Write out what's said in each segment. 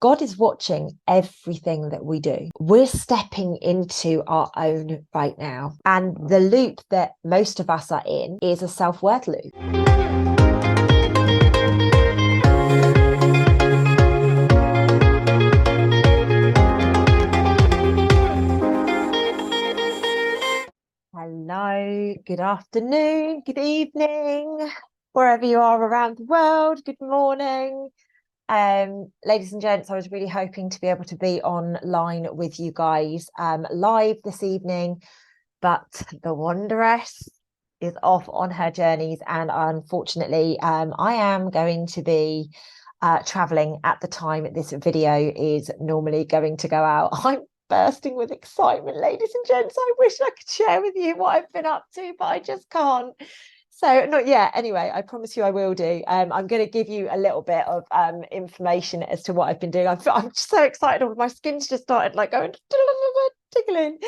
God is watching everything that we do. We're stepping into our own right now. And the loop that most of us are in is a self-worth loop. Hello, good afternoon, good evening, wherever you are around the world, good morning. Ladies and gents, I was really hoping to be able to be online with you guys live this evening, but the Wanderess is off on her journeys, and unfortunately, I am going to be traveling at the time this video is normally going to go out. I'm bursting with excitement, ladies and gents. I wish I could share with you what I've been up to, but I just can't. So not yet. Anyway, I promise you I will do. I'm going to give you a little bit of information as to what I've been doing. I'm just so excited. My skin's just started like going tickling.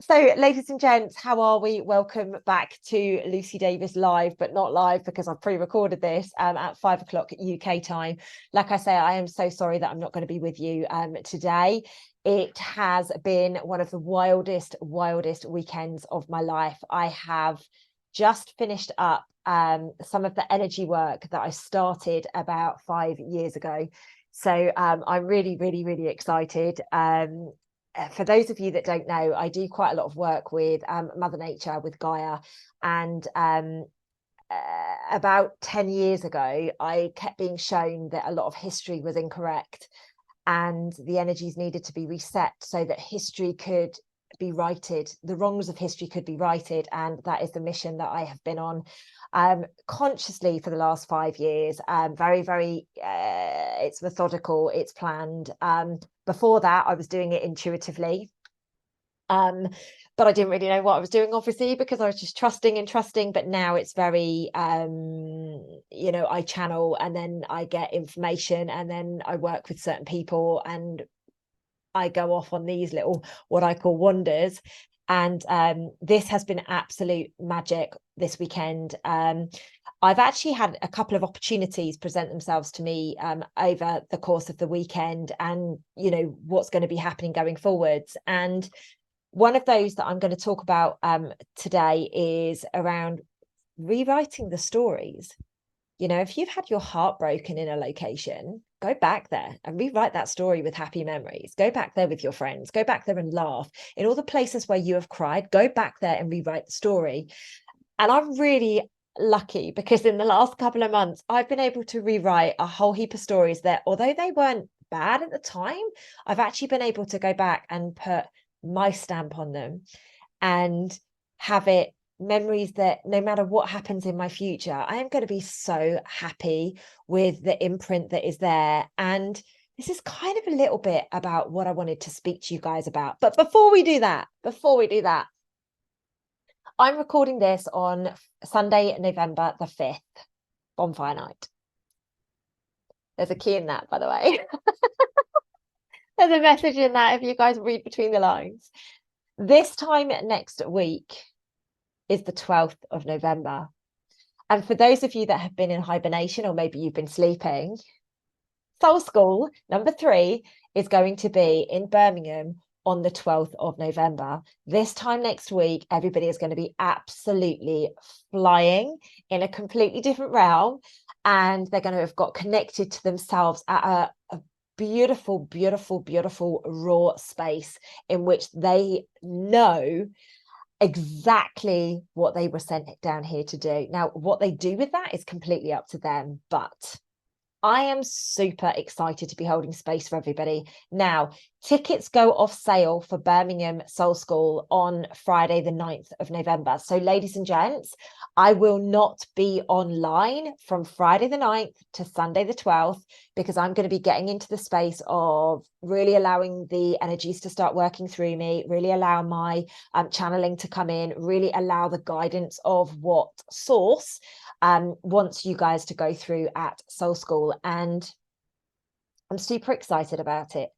So, ladies and gents, how are we? Welcome back to Lucy Davis live, but not live because I've pre-recorded this at 5 o'clock UK time. Like I say, I am so sorry that I'm not going to be with you today. It has been one of the wildest weekends of my life. I have just finished up some of the energy work that I started about 5 years ago. So I'm really excited. For those of you that don't know, I do quite a lot of work with Mother Nature, with Gaia. And about 10 years ago, I kept being shown that a lot of history was incorrect and the energies needed to be reset so that history could be righted, the wrongs of history could be righted. And that is the mission that I have been on consciously for the last 5 years. Very it's methodical, it's planned. Before that I was doing it intuitively, but I didn't really know what I was doing, obviously, because I was just trusting. But now it's very I channel, and then I get information, and then I work with certain people, and I go off on these little, what I call, wonders. And this has been absolute magic this weekend. I've actually had a couple of opportunities present themselves to me over the course of the weekend, and what's going to be happening going forwards. And one of those that I'm going to talk about today is around rewriting the stories. If you've had your heart broken in a location, go back there and rewrite that story with happy memories. Go back there with your friends. Go back there and laugh. In all the places where you have cried, go back there and rewrite the story. And I'm really lucky because in the last couple of months, I've been able to rewrite a whole heap of stories that, although they weren't bad at the time, I've actually been able to go back and put my stamp on them and have it memories that no matter what happens in my future, I am going to be so happy with the imprint that is there. And this is kind of a little bit about what I wanted to speak to you guys about. But before we do that, I'm recording this on Sunday, November the 5th, bonfire night. There's a key in that, by the way. There's a message in that if you guys read between the lines. This time next week is the 12th of November. And for those of you that have been in hibernation, or maybe you've been sleeping, Soul School number 3 is going to be in Birmingham on the 12th of November. This time next week, everybody is going to be absolutely flying in a completely different realm, and they're going to have got connected to themselves at a beautiful raw space in which they know exactly what they were sent down here to do. Now, what they do with that is completely up to them, but I am super excited to be holding space for everybody. Now, tickets go off sale for Birmingham Soul School on Friday, the 9th of November. So, ladies and gents, I will not be online from Friday the 9th to Sunday the 12th, because I'm going to be getting into the space of really allowing the energies to start working through me, really allow my channeling to come in, really allow the guidance of what source wants you guys to go through at Soul School. And I'm super excited about it.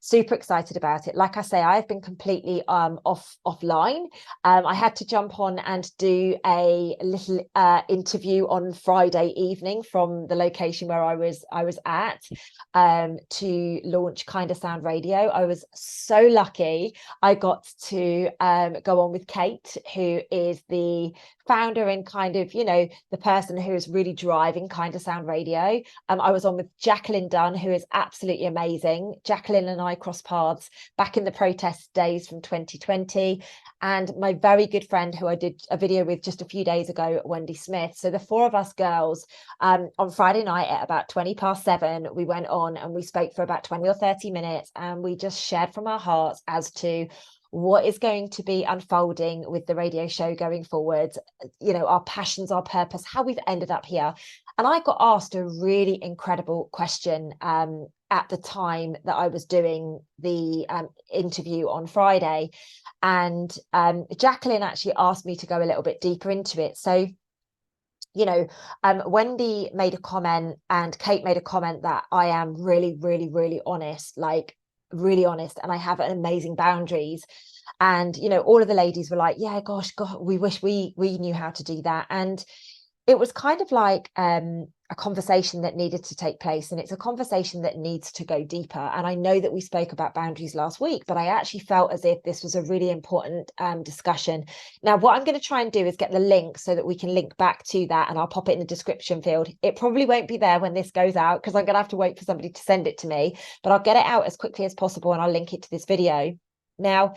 Super excited about it. Like I say, I've been completely offline. I had to jump on and do a little interview on Friday evening from the location where I was at, to launch Kind of Sound Radio. I was so lucky. I got to go on with Kate, who is the founder and kind of, you know, the person who is really driving Kind of Sound Radio. I was on with Jacqueline Dunn, who is absolutely amazing. Jacqueline and I crossed paths back in the protest days from 2020. And my very good friend who I did a video with just a few days ago, Wendy Smith. So the four of us girls, on Friday night at about 7:20, we went on and we spoke for about 20 or 30 minutes, and we just shared from our hearts as to what is going to be unfolding with the radio show going forward, you know, our passions, our purpose, how we've ended up here. And I got asked a really incredible question at the time that I was doing the interview on Friday. And Jacqueline actually asked me to go a little bit deeper into it. So, you know, Wendy made a comment and Kate made a comment that I am really, really, really honest, like really honest, and I have amazing boundaries. And, you know, all of the ladies were like, yeah, gosh, God, we wish we knew how to do that. And it was kind of like a conversation that needed to take place, and it's a conversation that needs to go deeper. And I know that we spoke about boundaries last week, but I actually felt as if this was a really important discussion. Now, what I'm going to try and do is get the link so that we can link back to that, and I'll pop it in the description field. It probably won't be there when this goes out because I'm going to have to wait for somebody to send it to me, but I'll get it out as quickly as possible and I'll link it to this video. Now,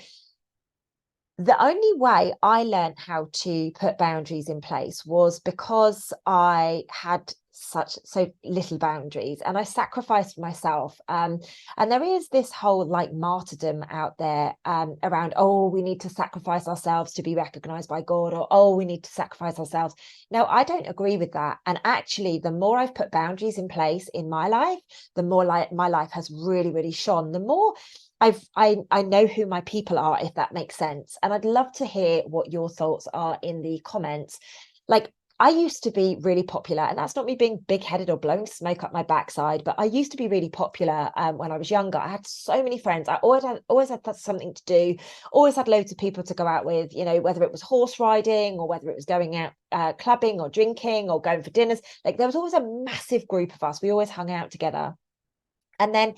the only way I learned how to put boundaries in place was because I had so little boundaries, and I sacrificed myself. And there is this whole like martyrdom out there around, oh, we need to sacrifice ourselves to be recognized by God, or oh, we need to sacrifice ourselves. Now, I don't agree with that. And actually, the more I've put boundaries in place in my life, the more my life has really, really shone. The more I know who my people are, if that makes sense. And I'd love to hear what your thoughts are in the comments. Like, I used to be really popular, and that's not me being big-headed or blowing smoke up my backside, but I used to be really popular when I was younger. I had so many friends. I always had something to do, always had loads of people to go out with, you know, whether it was horse riding or whether it was going out clubbing or drinking or going for dinners. Like, there was always a massive group of us. We always hung out together. And then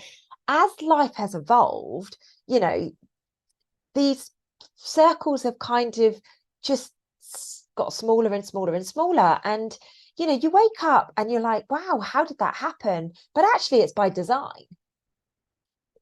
as life has evolved, you know, these circles have kind of just got smaller and smaller and smaller. And, you know, you wake up and you're like, wow, how did that happen? But actually, it's by design.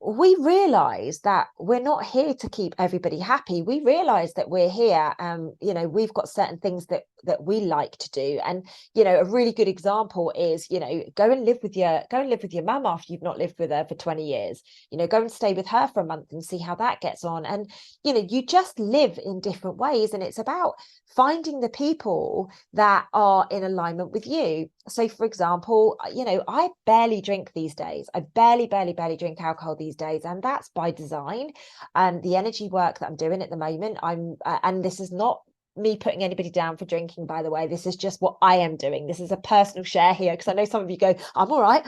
We realize that we're not here to keep everybody happy. We realize that we're here, you know, we've got certain things that we like to do. And, you know, a really good example is, you know, go and live with your mum after you've not lived with her for 20 years. You know, go and stay with her for a month and see how that gets on. And, you know, you just live in different ways, and it's about finding the people that are in alignment with you. So, for example, you know, I barely drink these days. I barely drink alcohol these days, and that's by design. The energy work that I'm doing at the moment, and this is not me putting anybody down for drinking, by the way. This is just what I am doing. This is a personal share here, because I know some of you go, I'm all right,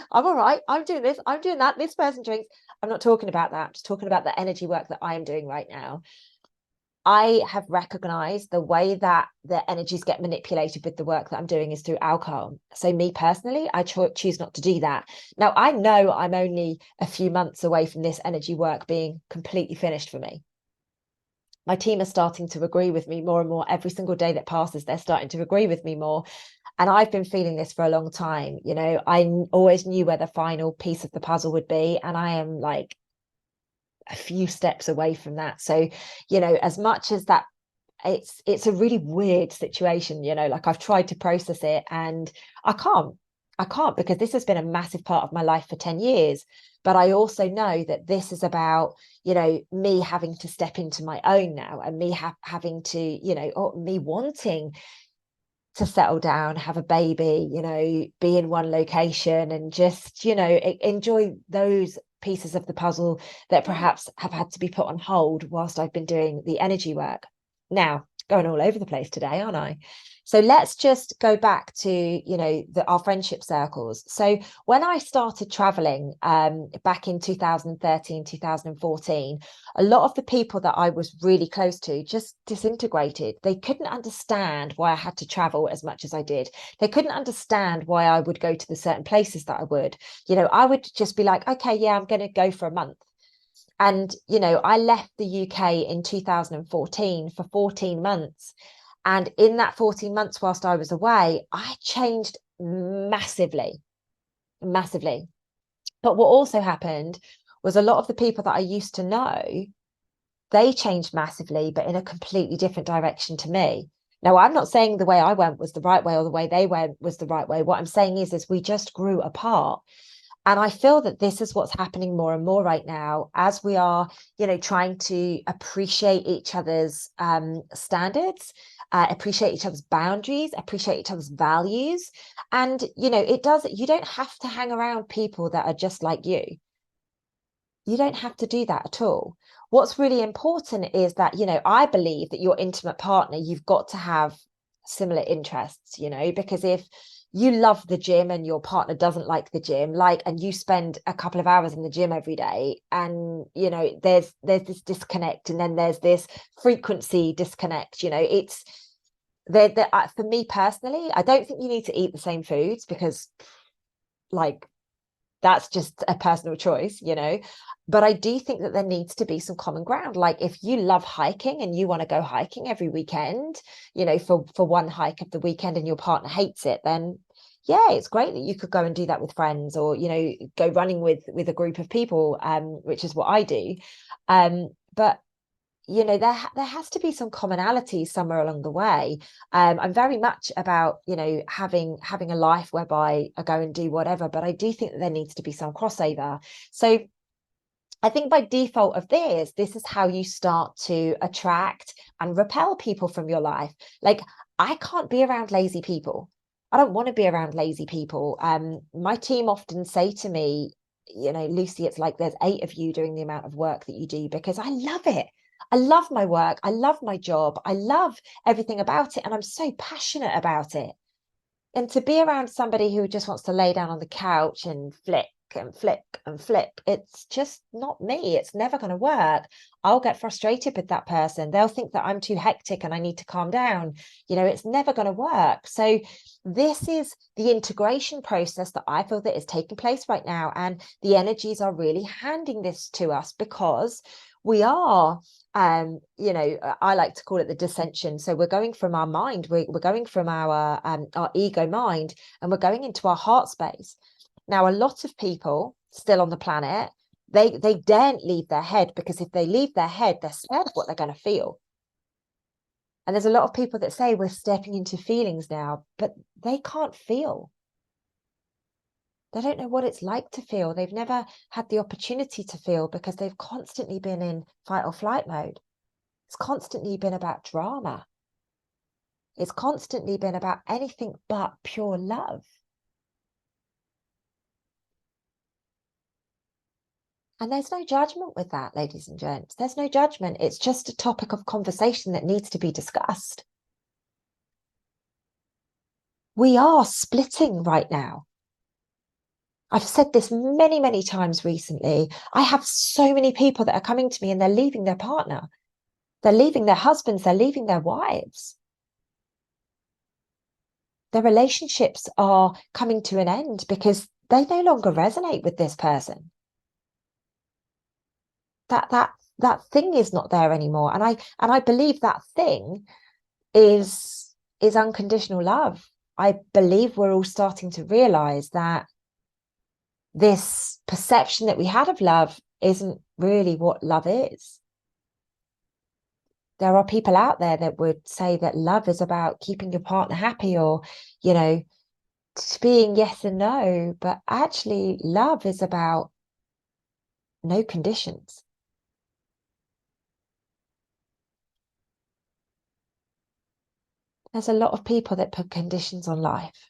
I'm doing this, I'm doing that, this person drinks. I'm not talking about that. I'm just talking about the energy work that I am doing right now. I have recognized the way that the energies get manipulated with the work that I'm doing is through alcohol. So me personally, I choose not to do that. Now, I know I'm only a few months away from this energy work being completely finished for me. My team are starting to agree with me more and more. Every single day that passes, they're starting to agree with me more. And I've been feeling this for a long time. You know, I always knew where the final piece of the puzzle would be. And I am like a few steps away from that. So, you know, as much as that, it's a really weird situation, you know, like I've tried to process it and I can't because this has been a massive part of my life for 10 years. But I also know that this is about, you know, me having to step into my own now, and me having to, you know, or me wanting to settle down, have a baby, you know, be in one location and just, you know, enjoy those pieces of the puzzle that perhaps have had to be put on hold whilst I've been doing the energy work. Now, going all over the place today, aren't I? So let's just go back to, you know, our friendship circles. So when I started traveling back in 2013, 2014, a lot of the people that I was really close to just disintegrated. They couldn't understand why I had to travel as much as I did. They couldn't understand why I would go to the certain places that I would. You know, I would just be like, okay, yeah, I'm going to go for a month. And, you know, I left the UK in 2014 for 14 months. And in that 14 months, whilst I was away, I changed massively, massively. But what also happened was a lot of the people that I used to know, they changed massively, but in a completely different direction to me. Now, I'm not saying the way I went was the right way or the way they went was the right way. What I'm saying is we just grew apart. And I feel that this is what's happening more and more right now as we are, you know, trying to appreciate each other's standards, appreciate each other's boundaries, appreciate each other's values. And, you know, you don't have to hang around people that are just like you. You don't have to do that at all. What's really important is that, you know, I believe that your intimate partner, you've got to have similar interests, you know, because if you love the gym and your partner doesn't like the gym, and you spend a couple of hours in the gym every day, and you know there's this disconnect, and then there's this frequency disconnect, you know, it's there. For me personally, I don't think you need to eat the same foods, because like that's just a personal choice, you know. But I do think that there needs to be some common ground. Like if you love hiking and you want to go hiking every weekend, you know, for one hike of the weekend, and your partner hates it, then yeah, it's great that you could go and do that with friends, or, you know, go running with a group of people, which is what I do. But you know, there has to be some commonality somewhere along the way. I'm very much about, you know, having a life whereby I go and do whatever, but I do think that there needs to be some crossover. So I think by default of this is how you start to attract and repel people from your life. Like, I can't be around lazy people. I don't want to be around lazy people. My team often say to me, you know, Lucy, it's like there's 8 of you doing the amount of work that you do, because I love it. I love my work. I love my job. I love everything about it. And I'm so passionate about it. And to be around somebody who just wants to lay down on the couch and flick and flick and flip, it's just not me. It's never going to work. I'll get frustrated with that person. They'll think that I'm too hectic and I need to calm down. You know, it's never going to work. So this is the integration process that I feel that is taking place right now. And the energies are really handing this to us, because we are, you know, I like to call it the dissension. So we're going from our mind, we're going from our ego mind, and we're going into our heart space. Now, a lot of people still on the planet, they daren't leave their head, because if they leave their head, they're scared of what they're going to feel. And there's a lot of people that say we're stepping into feelings now, but they can't feel. They don't know what it's like to feel. They've never had the opportunity to feel, because they've constantly been in fight or flight mode. It's constantly been about drama. It's constantly been about anything but pure love. And there's no judgment with that, ladies and gents. There's no judgment. It's just a topic of conversation that needs to be discussed. We are splitting right now. I've said this many, many times recently. I have so many people that are coming to me and they're leaving their partner. They're leaving their husbands. They're leaving their wives. Their relationships are coming to an end because they no longer resonate with this person. That thing is not there anymore. And I believe that thing is unconditional love. I believe we're all starting to realize that this perception that we had of love isn't really what love is. There are people out there that would say that love is about keeping your partner happy, or, you know, being yes and no, but actually love is about no conditions. There's a lot of people that put conditions on life.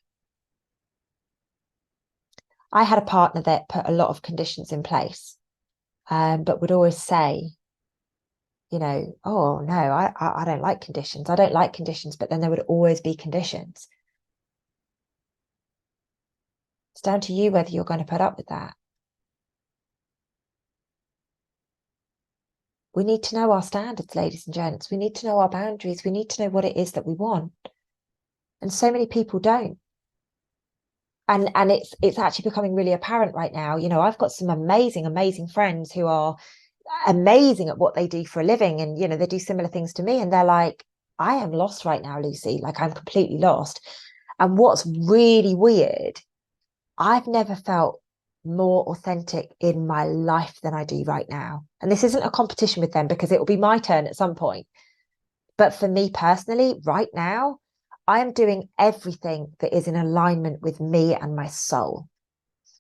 I had a partner that put a lot of conditions in place, but would always say, you know, oh no, I don't like conditions. I don't like conditions, but then there would always be conditions. It's down to you whether you're going to put up with that. We need to know our standards, ladies and gents. We need to know our boundaries. We need to know what it is that we want. And so many people don't. And it's actually becoming really apparent right now. You know, I've got some amazing friends who are amazing at what they do for a living, and you know, they do similar things to me, and they're like, I am lost right now, Lucy. Like, I'm completely lost. And what's really weird, I've never felt more authentic in my life than I do right now. And this isn't a competition with them, because it will be my turn at some point. But for me personally, right now, I am doing everything that is in alignment with me and my soul.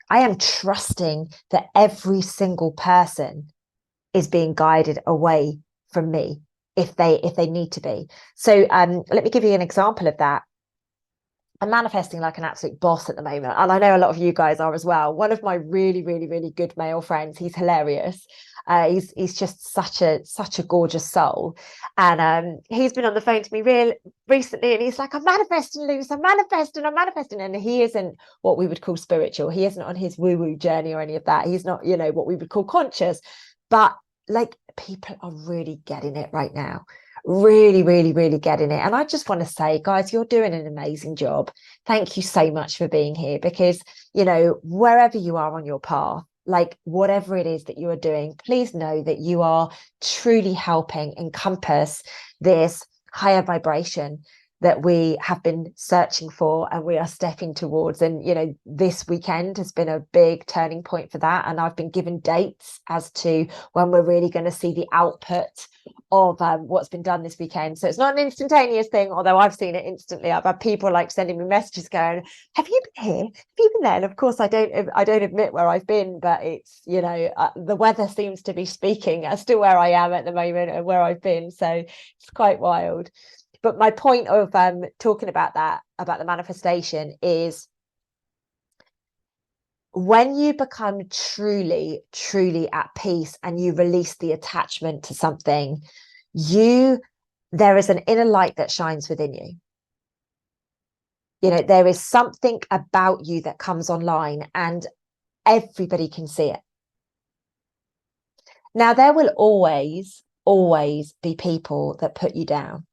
I am trusting that every single person is being guided away from me if they need to be. So let me give you an example of that. I'm manifesting like an absolute boss at the moment, and I know a lot of you guys are as well. One of my really good male friends, he's hilarious. He's just such a gorgeous soul, and he's been on the phone to me recently, and he's like, I'm manifesting, Luce, I'm manifesting, and he isn't what we would call spiritual. He isn't on his woo-woo journey or any of that. He's not, you know, what we would call conscious, but like, people are really getting it right now. Really getting it. And I just want to say, guys, you're doing an amazing job. Thank you so much for being here, because, you know, wherever you are on your path, like whatever it is that you are doing, please know that you are truly helping encompass this higher vibration that we have been searching for and we are stepping towards. And, you know, this weekend has been a big turning point for that. And I've been given dates as to when we're really going to see the output of what's been done this weekend. So it's not an instantaneous thing, although I've seen it instantly. I've had people like sending me messages going, have you been here? Have you been there? And of course I don't admit where I've been, but it's, you know, the weather seems to be speaking as to where I am at the moment and where I've been. So it's quite wild. But my point of talking about that, about the manifestation, is when you become truly at peace and you release the attachment to something, there is an inner light that shines within you. You know, there is something about you that comes online and everybody can see it. Now, there will always be people that put you down.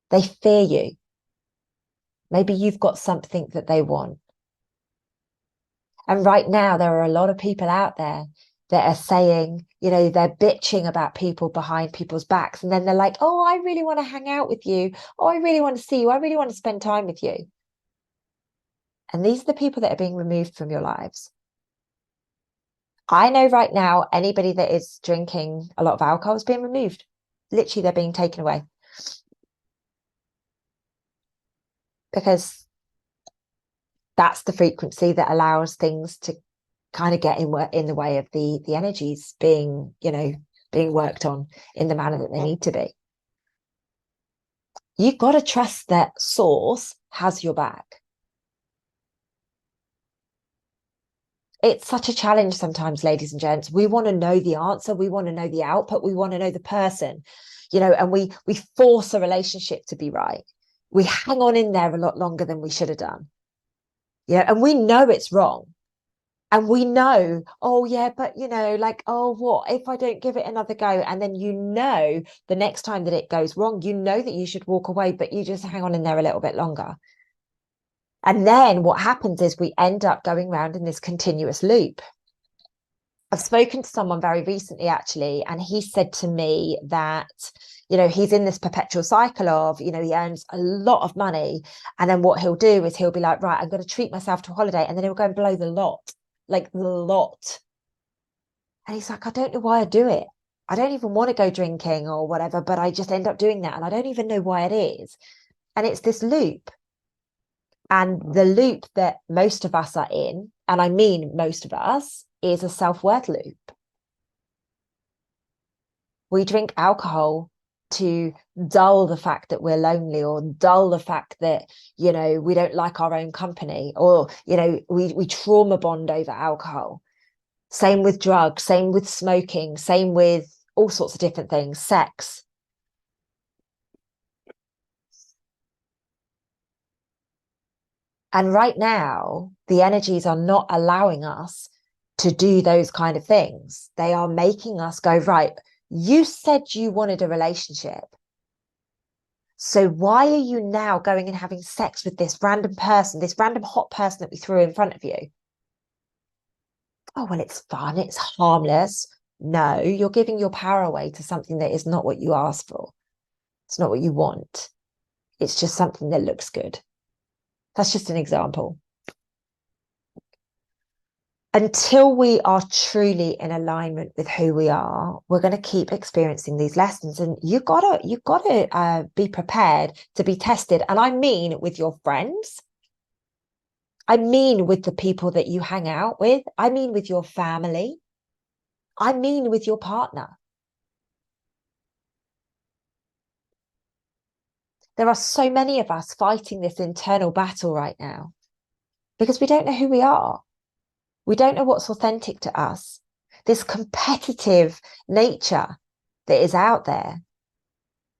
They fear you. Maybe you've got something that they want. And right now, there are a lot of people out there that are saying, you know, they're bitching about people behind people's backs. And then they're like, oh, I really want to hang out with you. Oh, I really want to see you. I really want to spend time with you. And these are the people that are being removed from your lives. I know right now, anybody that is drinking a lot of alcohol is being removed. Literally, they're being taken away. Because that's the frequency that allows things to kind of get in the way of the energies being, you know, being worked on in the manner that they need to be. You've got to trust that source has your back. It's such a challenge sometimes, ladies and gents. We want to know the answer. We want to know the output. We want to know the person, you know, and we force a relationship to be right. We hang on in there a lot longer than we should have done. Yeah, and we know it's wrong. And we know, oh yeah, but you know, like, oh, what if I don't give it another go? And then, you know, the next time that it goes wrong, you know that you should walk away, but you just hang on in there a little bit longer. And then what happens is we end up going around in this continuous loop. I've spoken to someone very recently, actually, and he said to me that, you know, he's in this perpetual cycle of, you know, he earns a lot of money. And then what he'll do is he'll be like, right, I'm going to treat myself to a holiday. And then he'll go and blow the lot, like the lot. And he's like, I don't know why I do it. I don't even want to go drinking or whatever, but I just end up doing that. And I don't even know why it is. And it's this loop. And the loop that most of us are in, and I mean most of us, is a self-worth loop. We drink alcohol to dull the fact that we're lonely, or dull the fact that, you know, we don't like our own company, or, you know, we trauma bond over alcohol. Same with drugs, same with smoking, same with all sorts of different things, sex. And right now, the energies are not allowing us to do those kind of things. They are making us go, right, you said you wanted a relationship. So why are you now going and having sex with this random person, this random hot person that we threw in front of you? Oh, well, it's fun. It's harmless. No, you're giving your power away to something that is not what you asked for. It's not what you want. It's just something that looks good. That's just an example. Until we are truly in alignment with who we are, we're going to keep experiencing these lessons. And you gotta be prepared to be tested. And I mean with your friends. I mean with the people that you hang out with. I mean with your family. I mean with your partner. There are so many of us fighting this internal battle right now because we don't know who we are. We don't know what's authentic to us. This competitive nature that is out there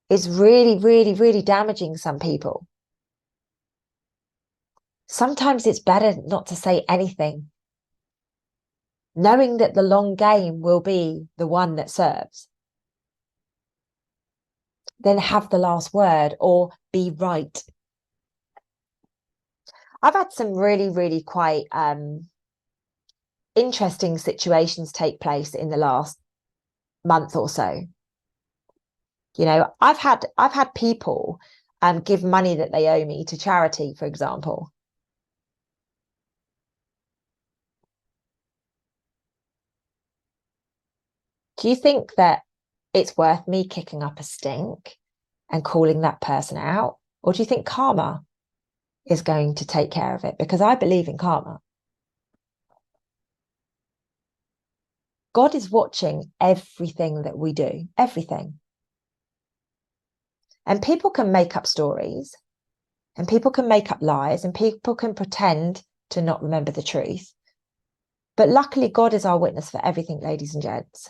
is really, really, really damaging some people. Sometimes it's better not to say anything, knowing that the long game will be the one that serves, then have the last word or be right. I've had some really, really quite interesting situations take place in the last month or so. You know, I've had people give money that they owe me to charity, for example. Do you think that it's worth me kicking up a stink and calling that person out? Or do you think karma is going to take care of it? Because I believe in karma. God is watching everything that we do, everything. And people can make up stories and people can make up lies and people can pretend to not remember the truth. But luckily, God is our witness for everything, ladies and gents.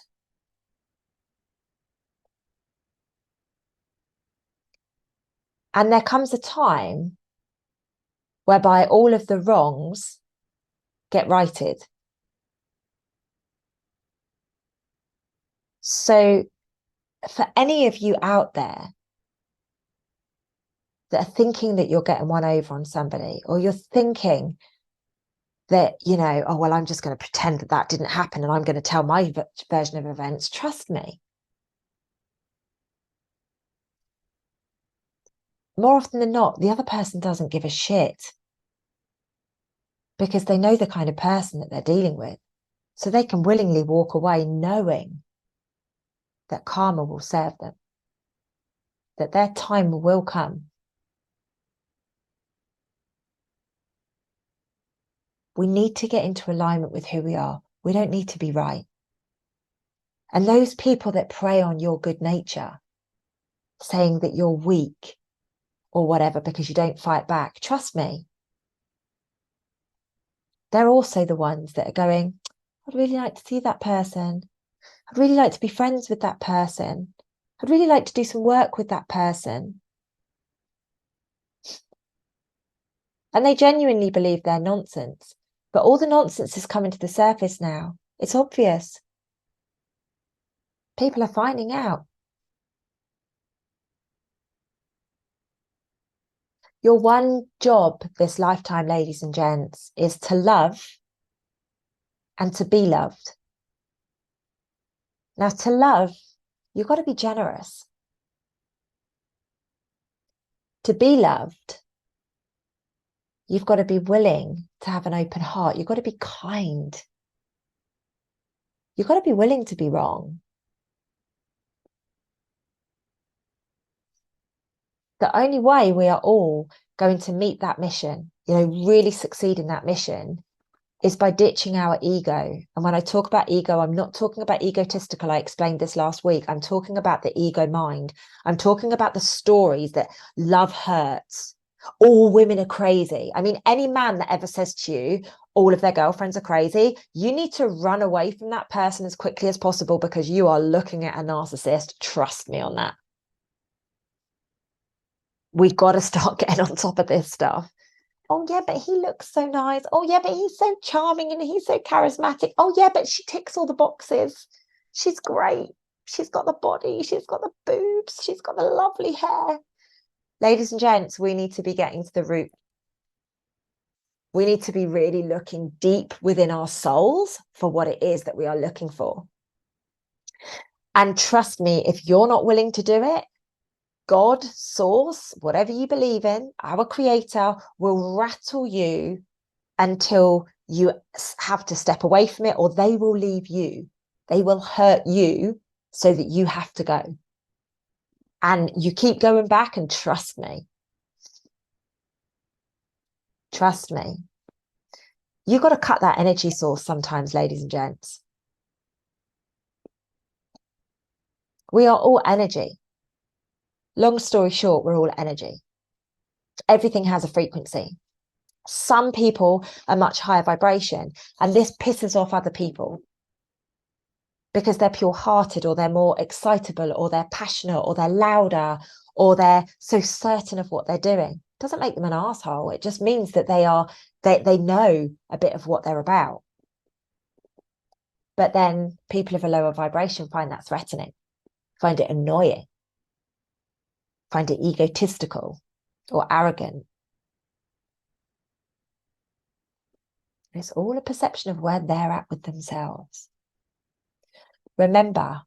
And there comes a time whereby all of the wrongs get righted. So for any of you out there that are thinking that you're getting one over on somebody, or you're thinking that, you know, oh, well, I'm just going to pretend that that didn't happen and I'm going to tell my version of events, trust me. More often than not, the other person doesn't give a shit because they know the kind of person that they're dealing with. So they can willingly walk away knowing that karma will serve them, that their time will come. We need to get into alignment with who we are. We don't need to be right. And those people that prey on your good nature, saying that you're weak or whatever because you don't fight back, trust me, they're also the ones that are going, I'd really like to see that person. I'd really like to be friends with that person. I'd really like to do some work with that person. And they genuinely believe they're nonsense. But all the nonsense is coming to the surface now. It's obvious. People are finding out. Your one job this lifetime, ladies and gents, is to love and to be loved. Now, to love, you've got to be generous. To be loved, you've got to be willing to have an open heart. You've got to be kind. You've got to be willing to be wrong. The only way we are all going to meet that mission, you know, really succeed in that mission, is by ditching our ego. And when I talk about ego, I'm not talking about egotistical. I explained this last week. I'm talking about the ego mind. I'm talking about the stories that love hurts. All women are crazy. I mean, any man that ever says to you, all of their girlfriends are crazy, you need to run away from that person as quickly as possible, because you are looking at a narcissist. Trust me on that. We've got to start getting on top of this stuff. Oh, yeah, but he looks so nice. Oh, yeah, but he's so charming and he's so charismatic. Oh, yeah, but she ticks all the boxes. She's great. She's got the body. She's got the boobs. She's got the lovely hair. Ladies and gents, we need to be getting to the root. We need to be really looking deep within our souls for what it is that we are looking for. And trust me, if you're not willing to do it, God, source, whatever you believe in, our creator will rattle you until you have to step away from it, or they will leave you. They will hurt you so that you have to go. And you keep going back, and trust me. Trust me. You've got to cut that energy source sometimes, ladies and gents. We are all energy. Long story short, we're all energy. Everything has a frequency. Some people are much higher vibration, and this pisses off other people because they're pure-hearted, or they're more excitable, or they're passionate, or they're louder, or they're so certain of what they're doing. It doesn't make them an asshole. It just means that they know a bit of what they're about. But then people of a lower vibration find that threatening, find it annoying, find it egotistical or arrogant. It's all a perception of where they're at with themselves. Remember,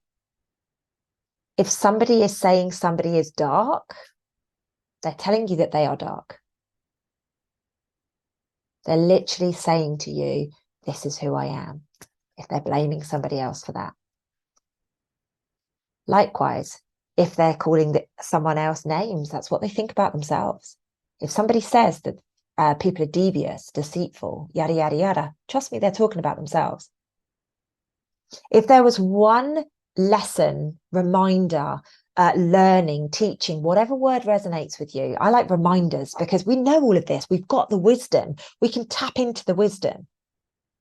if somebody is saying somebody is dark, they're telling you that they are dark. They're literally saying to you, this is who I am, if they're blaming somebody else for that. Likewise, if they're calling someone else names, that's what they think about themselves. If somebody says that people are devious, deceitful, yada, yada, yada, trust me, they're talking about themselves. If there was one lesson, reminder, learning, teaching, whatever word resonates with you, I like reminders, because we know all of this. We've got the wisdom. We can tap into the wisdom.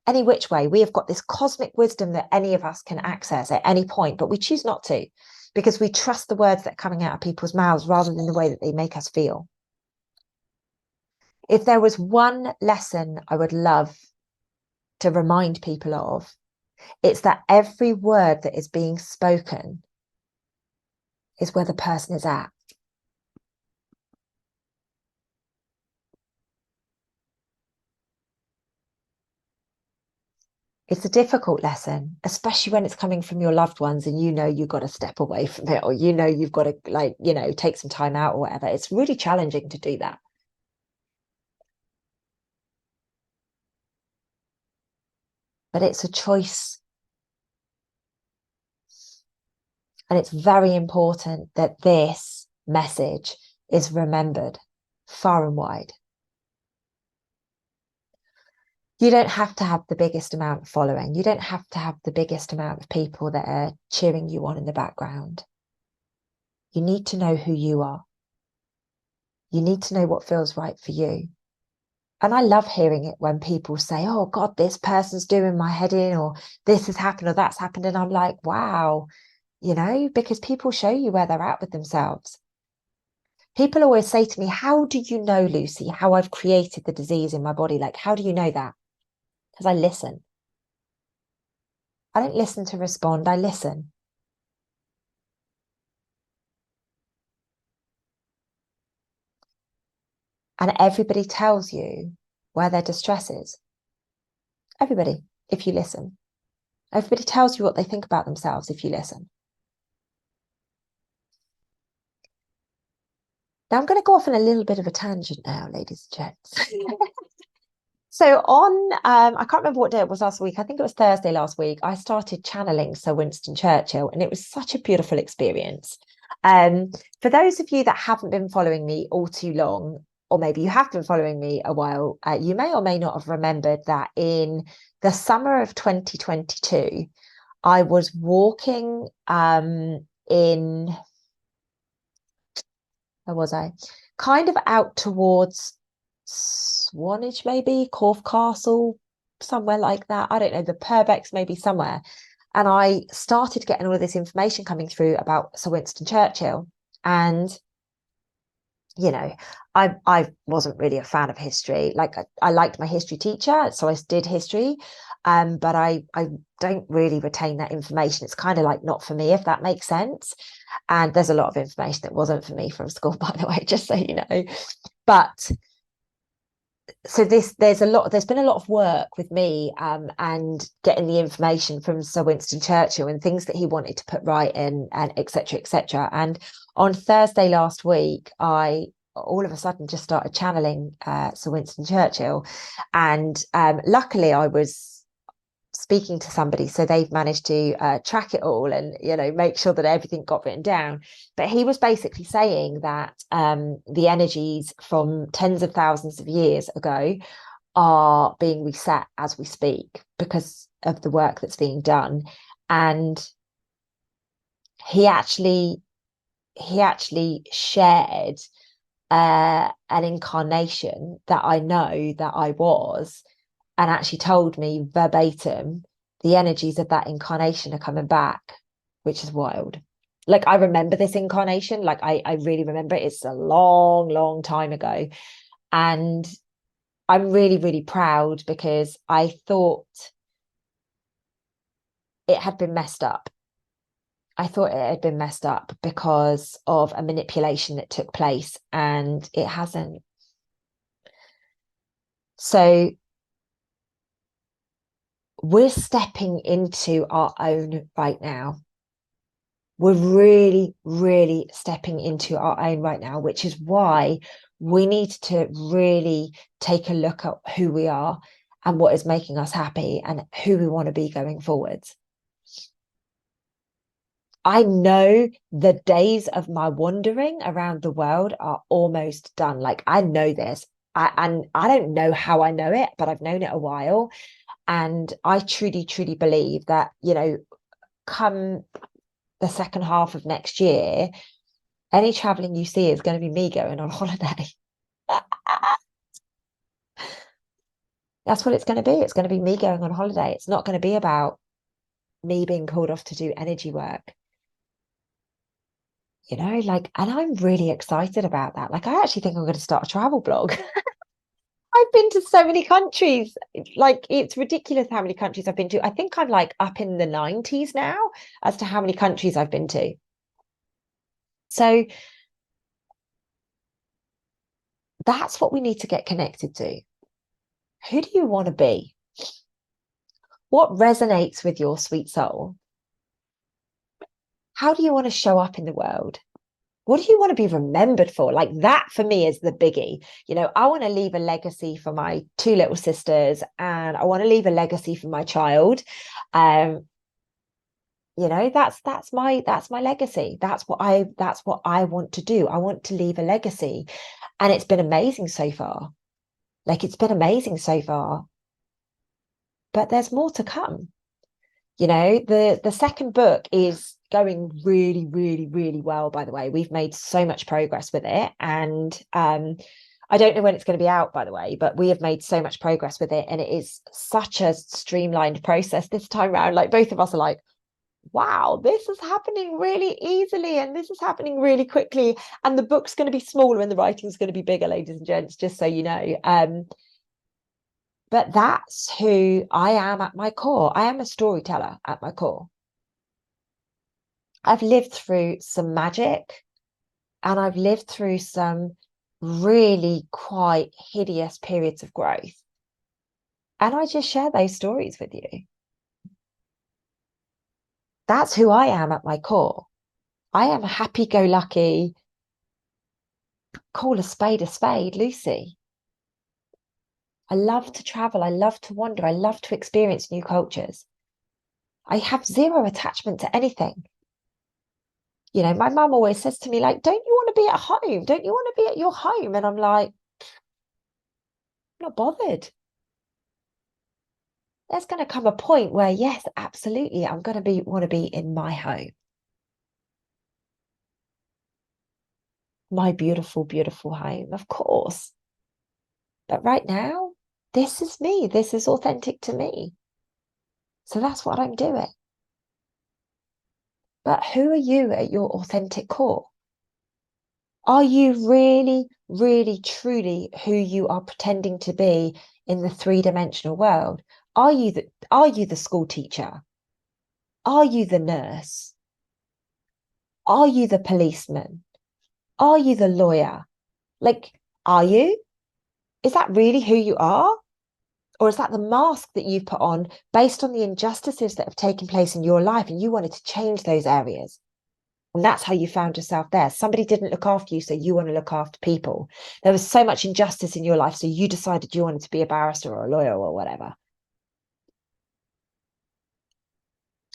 Any which way, we have got this cosmic wisdom that any of us can access at any point, but we choose not to, because we trust the words that are coming out of people's mouths rather than the way that they make us feel. If there was one lesson I would love to remind people of, it's that every word that is being spoken is where the person is at. It's a difficult lesson, especially when it's coming from your loved ones and you know you've got to step away from it, or you know you've got to take some time out or whatever. It's really challenging to do that. But it's a choice. And it's very important that this message is remembered far and wide. You don't have to have the biggest amount of following. You don't have to have the biggest amount of people that are cheering you on in the background. You need to know who you are. You need to know what feels right for you. And I love hearing it when people say, oh God, this person's doing my head in, or this has happened, or that's happened. And I'm like, wow, because people show you where they're at with themselves. People always say to me, how do you know, Lucy, how I've created the disease in my body? Like, how do you know that? Because I listen. I don't listen to respond, I listen. And everybody tells you where their distress is. Everybody, if you listen. Everybody tells you what they think about themselves if you listen. Now I'm going to go off on a little bit of a tangent now, ladies and gents. So I can't remember what day it was last week. I think it was Thursday last week. I started channeling Sir Winston Churchill, and it was such a beautiful experience. For those of you that haven't been following me all too long, or maybe you have been following me a while, you may or may not have remembered that in the summer of 2022, I was walking in, where was I? kind of out towards Swanage, maybe Corfe Castle, somewhere like that. I don't know, the Purbex, maybe somewhere. And I started getting all of this information coming through about Sir Winston Churchill. And, you know, I wasn't really a fan of history. Like I liked my history teacher, so I did history. But I don't really retain that information. It's kind of like not for me, if that makes sense. And there's a lot of information that wasn't for me from school, by the way, just so you know. But so there's been a lot of work with me and getting the information from Sir Winston Churchill and things that he wanted to put right in, and etc etc. And on Thursday last week, I all of a sudden just started channeling Sir Winston Churchill, and luckily I was speaking to somebody, so they've managed to track it all and, you know, make sure that everything got written down. But he was basically saying that the energies from tens of thousands of years ago are being reset as we speak because of the work that's being done. And he actually shared an incarnation that I know that I was, and actually told me verbatim the energies of that incarnation are coming back, which is wild. Like I remember this incarnation, like I really remember it. It's a long time ago. And I'm really, really proud because I thought it had been messed up. I thought it had been messed up because of a manipulation that took place, and it hasn't. So we're stepping into our own right now. We're really, really stepping into our own right now, which is why we need to really take a look at who we are and what is making us happy and who we want to be going forwards. I know the days of my wandering around the world are almost done. Like I know this. And I don't know how I know it, but I've known it a while. And I truly, truly believe that, you know, come the second half of next year, any traveling you see is going to be me going on holiday. That's what it's going to be. It's going to be me going on holiday. It's not going to be about me being called off to do energy work. You know, like, and I'm really excited about that. Like, I actually think I'm going to start a travel blog. I've been to so many countries. Like, it's ridiculous how many countries I've been to. I think I'm like up in the 90s now as to how many countries I've been to. So that's what we need to get connected to. Who do you want to be? What resonates with your sweet soul? How do you want to show up in the world? What do you want to be remembered for? Like that for me is the biggie. You know, I want to leave a legacy for my two little sisters, and I want to leave a legacy for my child. You know, that's my legacy. That's what I want to do. I want to leave a legacy. And it's been amazing so far. Like it's been amazing so far. But there's more to come. You know, the second book is going really, really, really well, by the way. We've made so much progress with it. And I don't know when it's going to be out, by the way, but we have made so much progress with it. And it is such a streamlined process this time around. Like both of us are like, wow, this is happening really easily and this is happening really quickly. And the book's going to be smaller and the writing's going to be bigger, ladies and gents, just so you know. But that's who I am at my core. I am a storyteller at my core. I've lived through some magic and I've lived through some really quite hideous periods of growth. And I just share those stories with you. That's who I am at my core. I am a happy-go-lucky, call a spade, Lucy. I love to travel. I love to wander. I love to experience new cultures. I have zero attachment to anything. You know, my mum always says to me, like, don't you want to be at home? Don't you want to be at your home? And I'm like, I'm not bothered. There's going to come a point where, yes, absolutely, I'm going to want to be in my home. my beautiful, beautiful home, of course. But right now, this is me. This is authentic to me. So that's what I'm doing. But who are you at your authentic core? Are you really, really, truly who you are pretending to be in the three-dimensional world? Are you the school teacher? Are you the nurse? Are you the policeman? Are you the lawyer? Like, are you? Is that really who you are? Or is that the mask that you put on based on the injustices that have taken place in your life and you wanted to change those areas? And that's how you found yourself there. Somebody didn't look after you, so you want to look after people. There was so much injustice in your life, so you decided you wanted to be a barrister or a lawyer or whatever.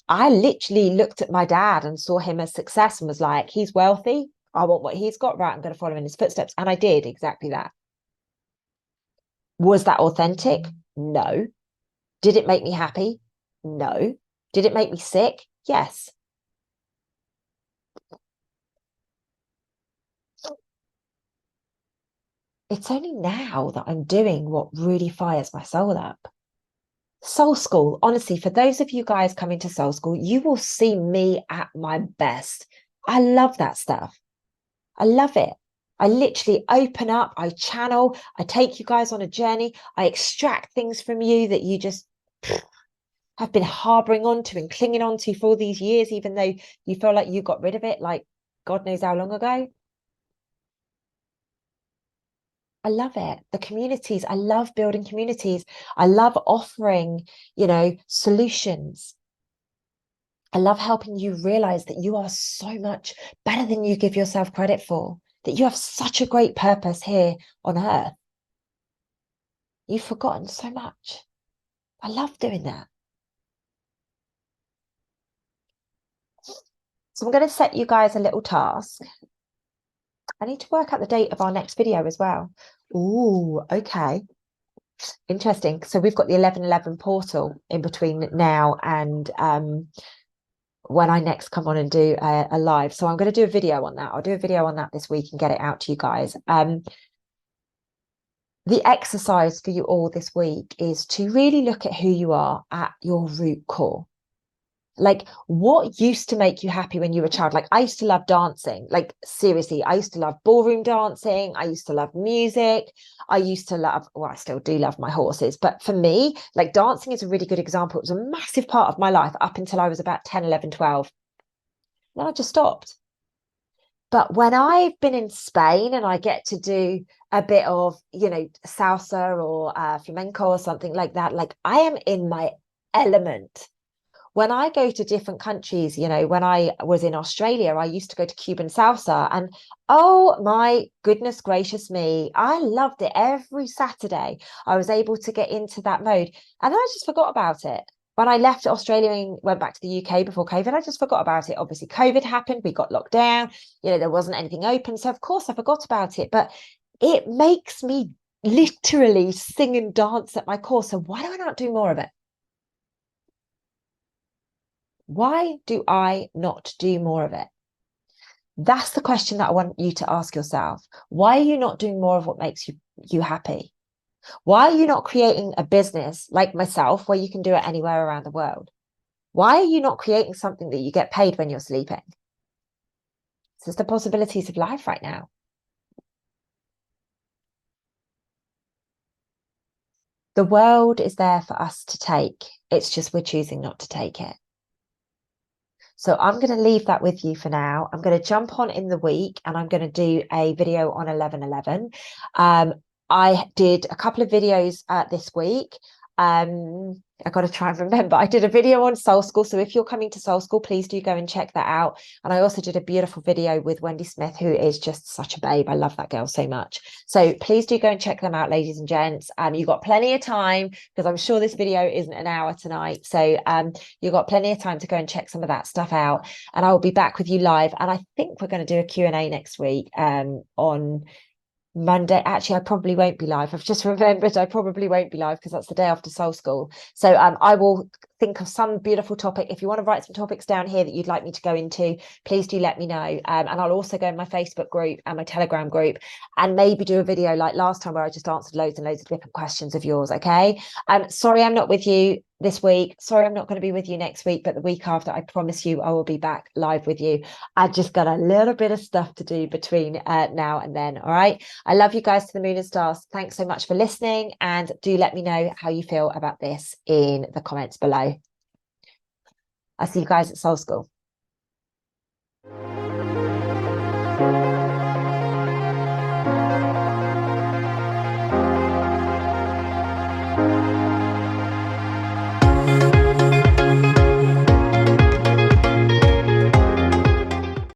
I literally looked at my dad and saw him as success and was like, he's wealthy. I want what he's got. Right, I'm going to follow in his footsteps. And I did exactly that. Was that authentic? No. Did it make me happy? No. Did it make me sick? Yes. It's only now that I'm doing what really fires my soul up. Soul School, honestly, for those of you guys coming to Soul School, you will see me at my best. I love that stuff. I love it. I literally open up, I channel, I take you guys on a journey, I extract things from you that you just have been harboring onto and clinging onto for all these years, even though you feel like you got rid of it, like God knows how long ago. I love it. The communities, I love building communities. I love offering, solutions. I love helping you realize that you are so much better than you give yourself credit for, that you have such a great purpose here on earth. You've forgotten so much. I love doing that. So I'm going to set you guys a little task. I need to work out the date of our next video as well. Ooh, okay. Interesting. So we've got the 11/11 portal in between now and when I next come on and do a live. So I'm going to do a video on that. I'll do a video on that this week and get it out to you guys. The exercise for you all this week is to really look at who you are at your root core. Like, what used to make you happy when you were a child? Like, I used to love dancing. Like, seriously, I used to love ballroom dancing. I used to love music. I used to love, well, I still do love my horses. But for me, like, dancing is a really good example. It was a massive part of my life up until I was about 10, 11, 12. Then I just stopped. But when I've been in Spain and I get to do a bit of, salsa or flamenco or something like that, like, I am in my element. When I go to different countries, when I was in Australia, I used to go to Cuban salsa, and oh my goodness gracious me, I loved it. Every Saturday I was able to get into that mode, and then I just forgot about it. When I left Australia and went back to the UK before COVID, I just forgot about it. Obviously, COVID happened, we got locked down, there wasn't anything open. So of course I forgot about it, but it makes me literally sing and dance at my core. So why do I not do more of it? Why do I not do more of it? That's the question that I want you to ask yourself. Why are you not doing more of what makes you happy? Why are you not creating a business like myself where you can do it anywhere around the world? Why are you not creating something that you get paid when you're sleeping? It's just the possibilities of life right now. The world is there for us to take. It's just we're choosing not to take it. So I'm going to leave that with you for now. I'm going to jump on in the week and I'm going to do a video on 11/11. I did a couple of videos this week. I got to try and remember. I did a video on Soul School. So if you're coming to Soul School, please do go and check that out. And I also did a beautiful video with Wendy Smith, who is just such a babe. I love that girl so much. So please do go and check them out, ladies and gents. You've got plenty of time because I'm sure this video isn't an hour tonight. So you've got plenty of time to go and check some of that stuff out. And I will be back with you live. And I think we're going to do a Q&A next week on Monday. Actually, I probably won't be live. I've just remembered I probably won't be live because that's the day after Soul School. So I will think of some beautiful topic, if you want to write some topics down here that you'd like me to go into, please do let me know. And I'll also go in my Facebook group and my Telegram group and maybe do a video like last time where I just answered loads and loads of different questions of yours. Okay. Sorry I'm not with you this week. Sorry I'm not going to be with you next week, but the week after, I promise you I will be back live with you. I just got a little bit of stuff to do between now and then. All right. I love you guys to the moon and stars. Thanks so much for listening, and do let me know how you feel about this in the comments below. I'll see you guys at Soul School.